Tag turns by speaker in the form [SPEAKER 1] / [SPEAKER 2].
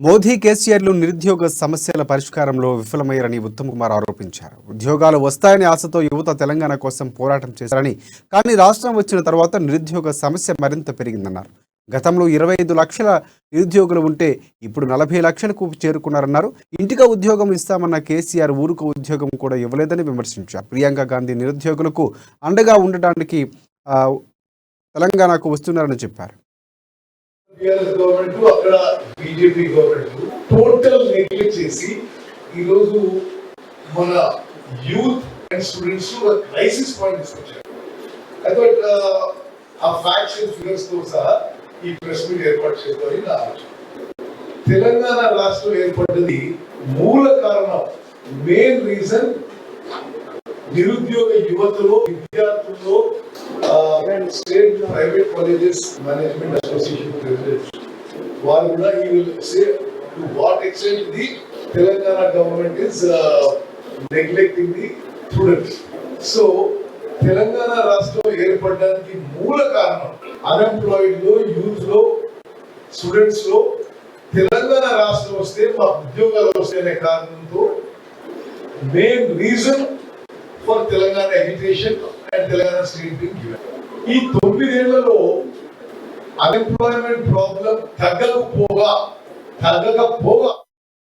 [SPEAKER 1] మోదీ కేసీఆర్లు నిరుద్యోగ సమస్యల పరిష్కారంలో విఫలమయ్యారని ఉత్తమ్ కుమార్ ఆరోపించారు. ఉద్యోగాలు వస్తాయని ఆశతో యువత తెలంగాణ కోసం పోరాటం చేశారని, కానీ రాష్ట్రం వచ్చిన తర్వాత నిరుద్యోగ సమస్య మరింత పెరిగిందన్నారు. గతంలో 25 లక్షల నిరుద్యోగులు ఉంటే ఇప్పుడు 40 లక్షలకు చేరుకున్నారన్నారు. ఇంటికి ఉద్యోగం ఇస్తామన్న కేసీఆర్ ఊరుకు ఉద్యోగం కూడా ఇవ్వలేదని విమర్శించారు. ప్రియాంక గాంధీ నిరుద్యోగులకు అండగా ఉండటానికి తెలంగాణకు వస్తున్నారని చెప్పారు.
[SPEAKER 2] గవర్నమెంట్ అక్కడ బీజేపీ గవర్నమెంట్ టోటల్ నెగ్లెక్ట్ చేసి ఈ రోజు మన youth and students crisis point తీసుకొచ్చారు. అయితే ఆ ఫ్యాక్ట్స్ అండ్ ఫిగర్స్ తో సహా ఈ ప్రెస్ మీట్ ఏర్పాటు చేసుకోవాలి నా ఆలోచన. తెలంగాణ రాష్ట్రం ఏర్పడ్డది మూల కారణం, మెయిన్ రీజన్ నిరుద్యోగ యువతలో, విద్యార్థుల్లో state private colleges management association president వారు కూడా ఈ will say to what extent the Telangana government is neglecting the students. So Telangana రాష్ట్రం ఏర్పడడానికి మూల కారణం అన్ఎంప్లాయిడ్ లో, యూత్ లో, స్టూడెంట్స్ లో తెలంగాణ రాష్ట్రం వస్తే మా ఉద్యోగాలు వస్తాయనే కారణంతో main reason for Telangana education and Telangana state being given. ఈ 9 ఏళ్లలో అన్ఎంప్లాయ్మెంట్ ప్రాబ్లం తగ్గకపోగా